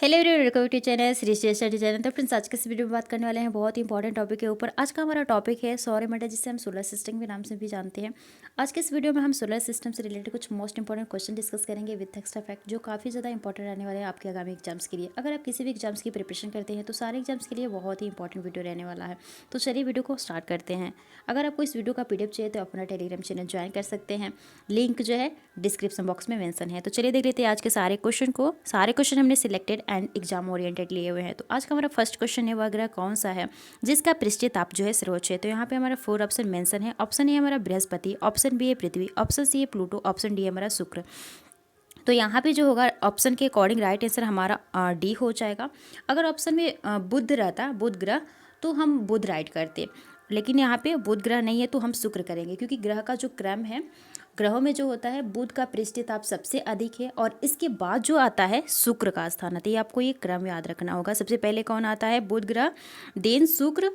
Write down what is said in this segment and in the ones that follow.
Hello everyone, welcome to channel Shri study channel. तो friends, आज के इस वीडियो में बात करने वाले हैं बहुत ही इंपॉर्टेंट टॉपिक के ऊपर। आज का हमारा टॉपिक है सौरमंडल, जिसे हम सोलर सिस्टम के नाम से भी जानते हैं। आज के इस वीडियो में हम सोलर सिस्टम से रिलेटेड कुछ मोस्ट इंपॉर्टेंट क्वेश्चन डिस्कस करेंगे विद एक्स्ट्रा फैक्ट, जो काफ़ी ज़्यादा इंपॉर्टेंट रहने वाले हैं आपके आगामी एग्जाम्स के लिए। अगर आप किसी भी एग्जाम्स की प्रिपरेशन करते हैं तो सारे एग्जाम्स के लिए बहुत ही इंपॉर्टेंट वीडियो रहने वाला है। तो चलिए वीडियो को स्टार्ट करते हैं। अगर आपको इस वीडियो का PDF चाहिए तो अपना टेलीग्राम चैनल ज्वाइन कर सकते हैं, लिंक जो है डिस्क्रिप्शन बॉक्स में मेंशन है। तो चलिए देख लेते हैं आज के सारे क्वेश्चन को। सारे क्वेश्चन हमने सिलेक्टेड एंड एग्जाम ओरिएंटेड लिए हुए हैं। तो आज का हमारा फर्स्ट क्वेश्चन है, वह ग्रह कौन सा है जिसका पृष्ठीय ताप जो है सर्वोच्च है। तो यहाँ पे हमारा 4 ऑप्शन मेंशन है। ऑप्शन ए हमारा बृहस्पति, ऑप्शन बी है पृथ्वी, ऑप्शन सी है प्लूटो, ऑप्शन डी हमारा शुक्र। तो यहाँ पे जो होगा ऑप्शन के अकॉर्डिंग राइट आंसर हमारा डी हो जाएगा। अगर ऑप्शन में बुध रहता, बुध ग्रह, तो हम बुध राइट करते, लेकिन यहाँ पे बुध ग्रह नहीं है तो हम शुक्र करेंगे, क्योंकि ग्रह का जो क्रम है, ग्रहों में जो होता है बुध का पृष्ठीय ताप सबसे अधिक है और इसके बाद जो आता है शुक्र का स्थान आता है। ये आपको ये क्रम याद रखना होगा। सबसे पहले कौन आता है? बुध ग्रह, देन शुक्र,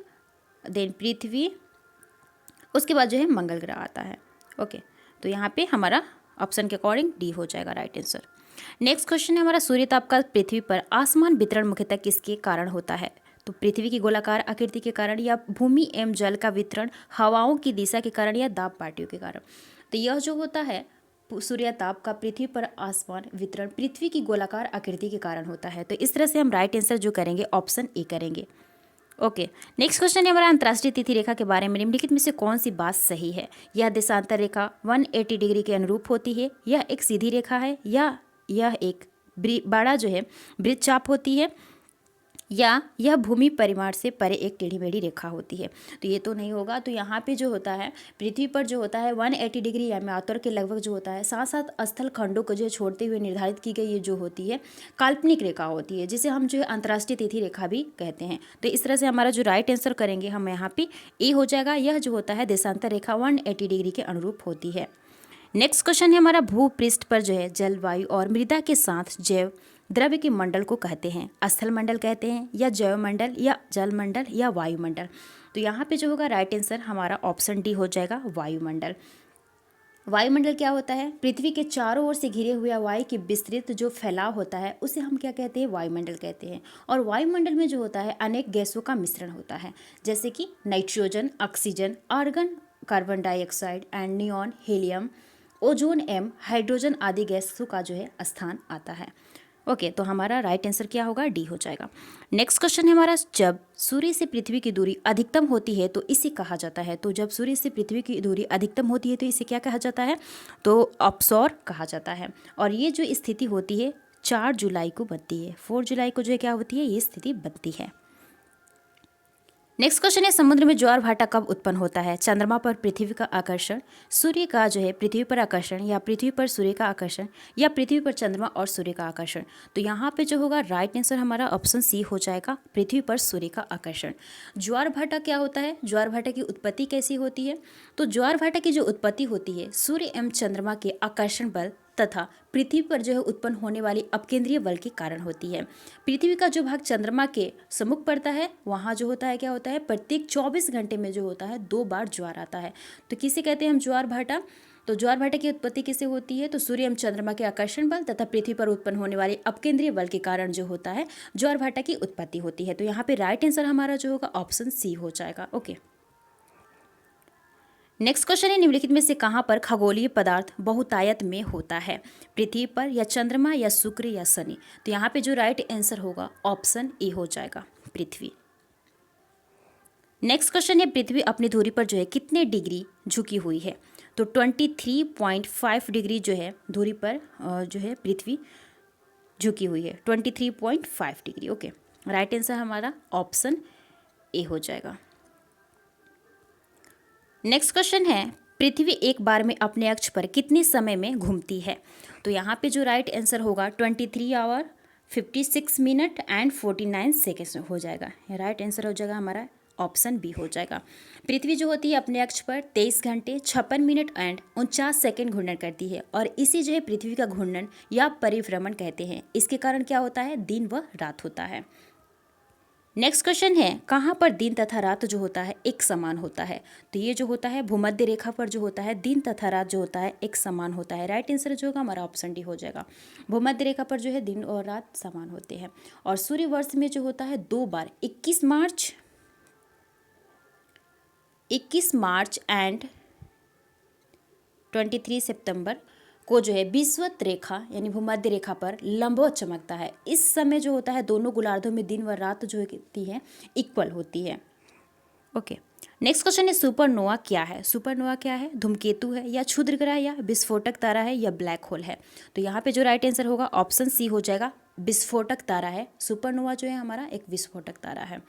देन पृथ्वी, उसके बाद जो है मंगल ग्रह आता है। ओके, तो यहाँ पे हमारा ऑप्शन के अकॉर्डिंग डी हो जाएगा राइट आंसर। नेक्स्ट क्वेश्चन है हमारा, सूर्य ताप का पृथ्वी पर आसमान वितरण मुख्यतः किसके कारण होता है? तो पृथ्वी की गोलाकार आकृति के कारण, या भूमि एवं जल का वितरण, हवाओं की दिशा के कारण, या दाब पार्टियों के कारण। तो यह जो होता है सूर्य ताप का पृथ्वी पर आसमान वितरण पृथ्वी की गोलाकार आकृति के कारण होता है। तो इस तरह से हम राइट आंसर जो करेंगे ऑप्शन ए करेंगे। ओके, नेक्स्ट क्वेश्चन है हमारा, अंतर्राष्ट्रीय तिथि रेखा के बारे में निम्नलिखित में से कौन सी बात सही है? यह देशांतर रेखा 180 डिग्री के अनुरूप होती है, यह एक सीधी रेखा है, या यह एक बड़ा जो है वृत्तचाप होती है, या यह भूमि परिमाण से परे एक टेढ़ी मेढ़ी रेखा होती है। तो ये तो नहीं होगा। तो यहाँ पे जो होता है पृथ्वी पर जो होता है 180 डिग्री या म्यातर के लगभग जो होता है, साथ साथ स्थल खंडों को जो है छोड़ते हुए निर्धारित की गई ये जो होती है काल्पनिक रेखा होती है, जिसे हम जो है अंतर्राष्ट्रीय तिथि रेखा भी कहते हैं। तो इस तरह से हमारा जो राइट आंसर करेंगे हम यहाँ पे ए हो जाएगा। यह जो होता है देशांतर रेखा 180 डिग्री के अनुरूप होती है। नेक्स्ट क्वेश्चन है हमारा, भूपृष्ठ पर जो है जलवायु और मृदा के साथ जैव द्रव्य के मंडल को कहते हैं? स्थल मंडल कहते हैं, या जैव मंडल, या जल मंडल, या वायुमंडल। तो यहाँ पे जो होगा राइट आंसर हमारा ऑप्शन डी हो जाएगा, वायुमंडल। वायुमंडल क्या होता है? पृथ्वी के चारों ओर से घिरे हुए वायु की विस्तृत जो फैलाव होता है उसे हम क्या कहते हैं? वायुमंडल कहते हैं। और वायुमंडल में जो होता है अनेक गैसों का मिश्रण होता है, जैसे कि nitrogen, oxygen, argon, carbon dioxide and neon, helium, ozone एवं हाइड्रोजन आदि गैसों का जो है स्थान आता है। ओके, तो हमारा राइट आंसर क्या होगा? डी हो जाएगा। नेक्स्ट क्वेश्चन है हमारा, जब सूर्य से पृथ्वी की दूरी अधिकतम होती है तो इसे कहा जाता है? तो जब सूर्य से पृथ्वी की दूरी अधिकतम होती है तो इसे क्या कहा जाता है? तो ऑप्सॉर कहा जाता है। और ये जो स्थिति होती है 4 जुलाई को बनती है। 4 जुलाई को जो है क्या होती है? ये स्थिति बनती है। नेक्स्ट क्वेश्चन है, समुद्र में ज्वार भाटा कब उत्पन्न होता है? चंद्रमा पर पृथ्वी का आकर्षण, सूर्य का जो है पृथ्वी पर आकर्षण, या पृथ्वी पर सूर्य का आकर्षण, या पृथ्वी पर चंद्रमा और सूर्य का आकर्षण। तो यहाँ पे जो होगा राइट आंसर हमारा ऑप्शन सी हो जाएगा, पृथ्वी पर सूर्य का आकर्षण। ज्वार भाटा क्या होता है? ज्वार भाटा की उत्पत्ति कैसी होती है? तो ज्वार भाटा की जो उत्पत्ति होती है सूर्य एवं चंद्रमा के आकर्षण बल तथा पृथ्वी पर जो है उत्पन्न होने वाली अपकेंद्रीय बल के कारण होती है। पृथ्वी का जो भाग चंद्रमा के सम्मुख पड़ता है वहाँ जो होता है क्या होता है? प्रत्येक 24 घंटे में जो होता है 2 बार ज्वार आता है। तो किसे कहते हैं हम? ज्वार भाटा। तो ज्वार भाटा की उत्पत्ति किसे होती है? तो सूर्य एवं चंद्रमा के आकर्षण बल तथा पृथ्वी पर उत्पन्न होने वाले अपकेंद्रीय बल के कारण जो होता है ज्वार भाटा की उत्पत्ति होती है। तो यहाँ पे राइट आंसर हमारा जो होगा ऑप्शन सी हो जाएगा। ओके, नेक्स्ट क्वेश्चन है, निम्नलिखित में से कहाँ पर खगोलीय पदार्थ बहुतायत में होता है? पृथ्वी पर, या चंद्रमा, या शुक्र, या शनि। तो यहाँ पे जो राइट आंसर होगा ऑप्शन ए हो जाएगा, पृथ्वी। नेक्स्ट क्वेश्चन है, पृथ्वी अपनी धुरी पर जो है कितने डिग्री झुकी हुई है? तो 23.5 डिग्री जो है धुरी पर जो है पृथ्वी झुकी हुई है, 23.5 डिग्री। ओके, राइट आंसर हमारा ऑप्शन ए हो जाएगा। नेक्स्ट क्वेश्चन है, पृथ्वी एक बार में अपने अक्ष पर कितने समय में घूमती है? तो यहाँ पे जो राइट आंसर होगा 23 आवर 56 मिनट एंड 49 सेकेंड्स हो जाएगा। राइट आंसर हो जाएगा हमारा ऑप्शन बी हो जाएगा। पृथ्वी जो होती है अपने अक्ष पर 23 घंटे 56 मिनट एंड 49 सेकेंड घूर्णन करती है, और इसी जो है पृथ्वी का घूर्णन या परिभ्रमण कहते हैं। इसके कारण क्या होता है? दिन व रात होता है। नेक्स्ट क्वेश्चन है, कहाँ पर दिन तथा रात जो होता है एक समान होता है? तो ये जो होता है भूमध्य रेखा पर जो होता है दिन तथा रात जो होता है एक समान होता है। राइट आंसर जो होगा हमारा ऑप्शन डी हो जाएगा। भूमध्य रेखा पर जो है दिन और रात समान होते हैं। और सूर्य वर्ष में जो होता है 2 बार 21 मार्च एंड 23 सितंबर को जो है विषुवत रेखा यानी भूमध्य रेखा पर लंबवत चमकता है। इस समय जो होता है दोनों गोलार्धों में दिन व रात जो होती है इक्वल होती है। ओके, नेक्स्ट क्वेश्चन है, सुपरनोवा क्या है? सुपरनोवा क्या है? धूमकेतु है या क्षुद्र ग्रह या विस्फोटक तारा है या ब्लैक होल है? तो यहाँ पे जो राइट आंसर होगा ऑप्शन सी हो जाएगा, विस्फोटक तारा है। सुपरनोवा जो है हमारा एक विस्फोटक तारा है।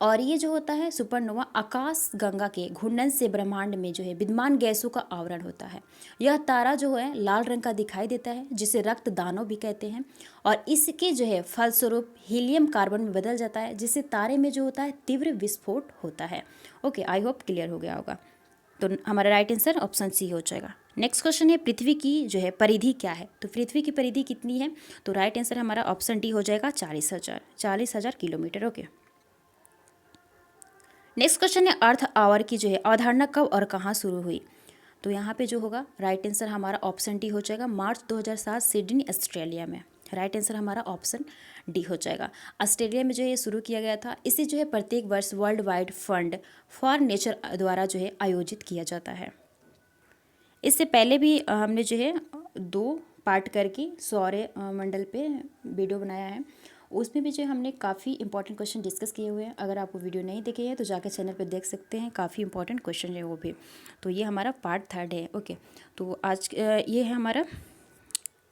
और ये जो होता है सुपरनोवा आकाश गंगा के घूर्णन से ब्रह्मांड में जो है विद्यमान गैसों का आवरण होता है। यह तारा जो है लाल रंग का दिखाई देता है जिसे रक्त दानव भी कहते हैं। और इसके जो है फलस्वरूप हीलियम कार्बन में बदल जाता है जिससे तारे में जो होता है तीव्र विस्फोट होता है। ओके, आई होप क्लियर हो गया होगा। तो हमारा राइट आंसर ऑप्शन सी हो जाएगा। नेक्स्ट क्वेश्चन है, पृथ्वी की जो है परिधि क्या है? तो पृथ्वी की परिधि कितनी है? तो राइट आंसर हमारा ऑप्शन डी हो जाएगा 40,000 किलोमीटर। ओके, नेक्स्ट क्वेश्चन है, अर्थ आवर की जो है अवधारणा कब और कहाँ शुरू हुई? तो यहाँ पे जो होगा राइट आंसर हमारा ऑप्शन डी हो जाएगा, मार्च 2007 सिडनी ऑस्ट्रेलिया में। राइट आंसर हमारा ऑप्शन डी हो जाएगा। ऑस्ट्रेलिया में जो है ये शुरू किया गया था। इसे जो है प्रत्येक वर्ष world wide fund for nature द्वारा जो है आयोजित किया जाता है। इससे पहले भी हमने जो है 2 पार्ट करके सौर मंडल पे वीडियो बनाया है, उसमें भी जो हमने काफ़ी इंपॉर्टेंट क्वेश्चन डिस्कस किए हुए हैं। अगर आप वो वीडियो नहीं देखे हैं तो जाकर चैनल पर देख सकते हैं, काफ़ी इंपॉर्टेंट क्वेश्चन है वो भी। तो ये हमारा पार्ट 3 है। ओके, तो आज ये है हमारा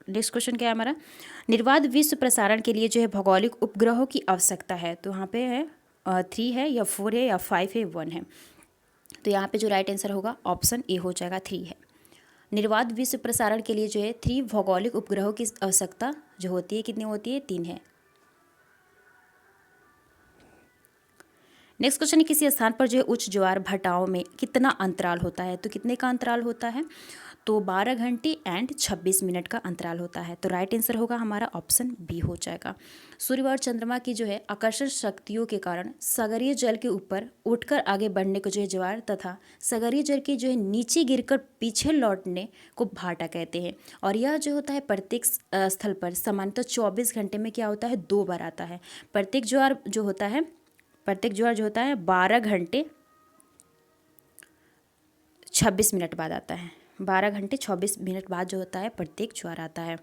नेक्स्ट क्वेश्चन क्या है हमारा, निर्बाध विश्व प्रसारण के लिए जो है भौगोलिक उपग्रहों की आवश्यकता है? तो यहाँ पे है 3 है या 4 है या 5 है 1 है? तो यहाँ पे जो राइट आंसर होगा ऑप्शन ए हो जाएगा, 3 है। निर्बाध विश्व प्रसारण के लिए जो है 3 भौगोलिक उपग्रहों की आवश्यकता जो होती है, कितनी होती है? 3 है। नेक्स्ट क्वेश्चन है, किसी स्थान पर जो है उच्च ज्वार भटाओं में कितना अंतराल होता है? तो कितने का अंतराल होता है? तो 12 घंटे एंड 26 मिनट का अंतराल होता है। तो राइट आंसर होगा हमारा ऑप्शन बी हो जाएगा। सूर्य और चंद्रमा की जो है आकर्षण शक्तियों के कारण सागरीय जल के ऊपर उठकर आगे बढ़ने को जो है ज्वार तथा सागरीय जल के जो है नीचे गिरकर पीछे लौटने को भाटा कहते हैं। और यह जो होता है प्रत्येक स्थल पर सामान्यतः 24 घंटे में क्या होता है? 2 बार आता है। प्रत्येक ज्वार जो होता है 12 घंटे 26 मिनट बाद आता है। 12 घंटे 26 मिनट बाद जो होता है प्रत्येक ज्वार आता है।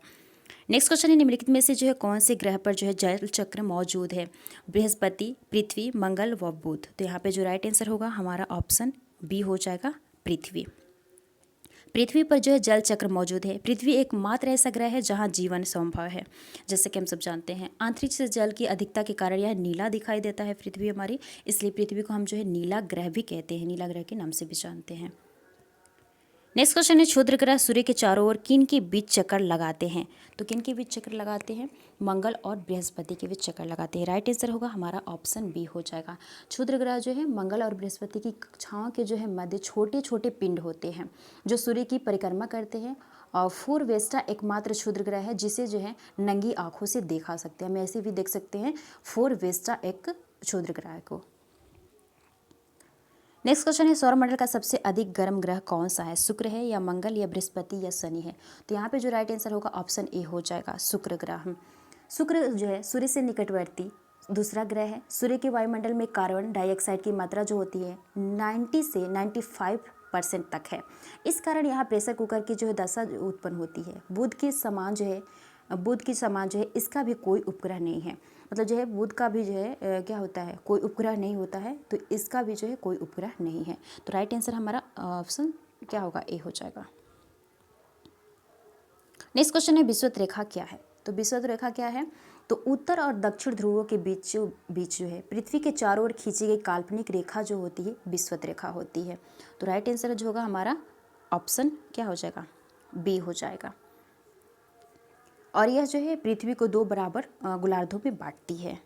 नेक्स्ट क्वेश्चन है, निम्नलिखित में से जो है कौन से ग्रह पर जो है जल चक्र मौजूद है? बृहस्पति, पृथ्वी, मंगल व बुध। तो यहाँ पे जो राइट आंसर होगा हमारा ऑप्शन बी हो जाएगा, पृथ्वी। पृथ्वी पर जो है जल चक्र मौजूद है। पृथ्वी एकमात्र ऐसा ग्रह है जहां जीवन संभव है। जैसे कि हम सब जानते हैं अंतरिक्ष से जल की अधिकता के कारण यह नीला दिखाई देता है पृथ्वी हमारी, इसलिए पृथ्वी को हम जो है नीला ग्रह भी कहते हैं, नीला ग्रह के नाम से भी जानते हैं। नेक्स्ट क्वेश्चन है, क्षुद्र ग्रह सूर्य के चारों ओर किन के बीच चक्कर लगाते हैं? तो किन के बीच चक्कर लगाते हैं? मंगल और बृहस्पति के बीच चक्कर लगाते हैं। राइट आंसर होगा हमारा ऑप्शन बी हो जाएगा। क्षुद्र ग्रह जो है मंगल और बृहस्पति की कक्षाओं के जो है मध्य छोटे छोटे पिंड होते हैं जो सूर्य की परिक्रमा करते हैं। और फोरवेस्टा एकमात्र क्षुद्र ग्रह है जिसे जो है नंगी आंखों से देखा सकते हैं। हम ऐसे भी देख सकते हैं फोरवेस्टा एक क्षुद्र ग्रह को। नेक्स्ट क्वेश्चन है, सौरमंडल का सबसे अधिक गर्म ग्रह कौन सा है? शुक्र है या मंगल या बृहस्पति या शनि है? तो यहाँ पे जो राइट आंसर होगा ऑप्शन ए हो जाएगा, शुक्र ग्रह। शुक्र जो है सूर्य से निकटवर्ती दूसरा ग्रह है। सूर्य के वायुमंडल में कार्बन डाइऑक्साइड की मात्रा जो होती है 90 से 95% तक है। इस कारण यहाँ प्रेशर कुकर की जो है दशा उत्पन्न होती है। बुध के समान जो है इसका भी कोई उपग्रह नहीं है। मतलब जो है बुध का भी जो है क्या होता है, कोई उपग्रह नहीं होता है, तो इसका भी जो है कोई उपग्रह नहीं है। तो राइट आंसर हमारा ऑप्शन क्या होगा? ए हो जाएगा। नेक्स्ट क्वेश्चन है, विषुवत रेखा क्या है? तो विषुवत रेखा क्या है? तो उत्तर और दक्षिण ध्रुवों के बीच जो है पृथ्वी के चारों ओर खींची गई काल्पनिक रेखा जो होती है विषुवत रेखा होती है। तो राइट आंसर जो होगा हमारा ऑप्शन क्या हो जाएगा? बी हो जाएगा। और यह जो है पृथ्वी को 2 बराबर गोलार्धों में बांटती है।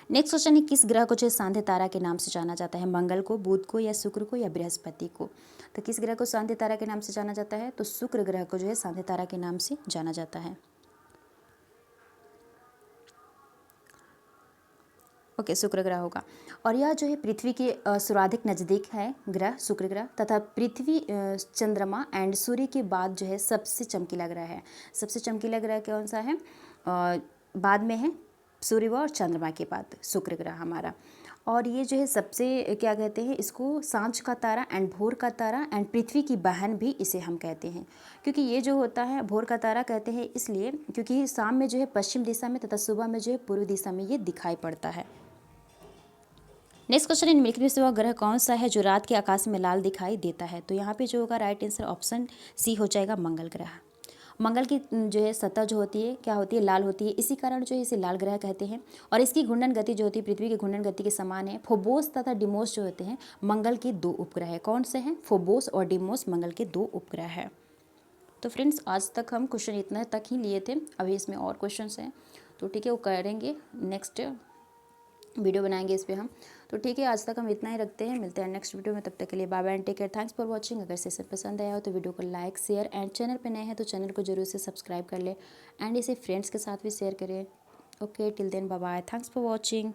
नेक्स्ट क्वेश्चन है, किस ग्रह को जो सांध्य तारा के नाम से जाना जाता है? मंगल को, बुध को या शुक्र को या बृहस्पति को? तो किस ग्रह को सांध्य तारा के नाम से जाना जाता है? तो शुक्र ग्रह को जो है सांध्य तारा के नाम से जाना जाता है। ओके, शुक्र ग्रह होगा। और यह जो है पृथ्वी के सर्वाधिक नज़दीक है ग्रह शुक्र ग्रह, तथा पृथ्वी चंद्रमा एंड सूर्य के बाद जो है सबसे चमकीला ग्रह है। सबसे चमकीला ग्रह कौन सा है? बाद में है सूर्य और चंद्रमा के बाद शुक्र ग्रह हमारा। और ये जो है सबसे क्या कहते हैं इसको, सांझ का तारा एंड भोर का तारा एंड पृथ्वी की बहन भी इसे हम कहते हैं। क्योंकि ये जो होता है भोर का तारा कहते हैं इसलिए क्योंकि शाम में जो है पश्चिम दिशा में तथा सुबह में जो है पूर्व दिशा में ये दिखाई पड़ता है। नेक्स्ट क्वेश्चन, इन मिल्की वे से वह ग्रह कौन सा है जो रात के आकाश में लाल दिखाई देता है? तो यहाँ पे जो होगा राइट आंसर ऑप्शन सी हो जाएगा, मंगल ग्रह। मंगल की जो है सतह जो होती है क्या होती है, लाल होती है, इसी कारण जो है इसे लाल ग्रह कहते हैं। और इसकी घूर्णन गति जो होती है पृथ्वी की घूर्णन गति के समान है। फोबोस तथा डिमोस जो होते हैं मंगल के 2 उपग्रह है। कौन से हैं? फोबोस और डिमोस मंगल के 2 उपग्रह है। तो फ्रेंड्स आज तक हम क्वेश्चन इतना तक ही लिए थे, अभी इसमें और क्वेश्चन हैं तो ठीक है वो करेंगे, नेक्स्ट वीडियो बनाएंगे इस पर हम। तो ठीक है आज तक हम इतना ही रखते हैं, मिलते हैं नेक्स्ट वीडियो में, तब तक के लिए bye bye and take care. Thanks for watching. अगर सेशन पसंद आया हो तो वीडियो को लाइक शेयर एंड चैनल पे नए हैं तो चैनल को जरूर से सब्सक्राइब कर ले एंड इसे फ्रेंड्स के साथ भी शेयर करें। Okay till then bye bye, thanks for watching.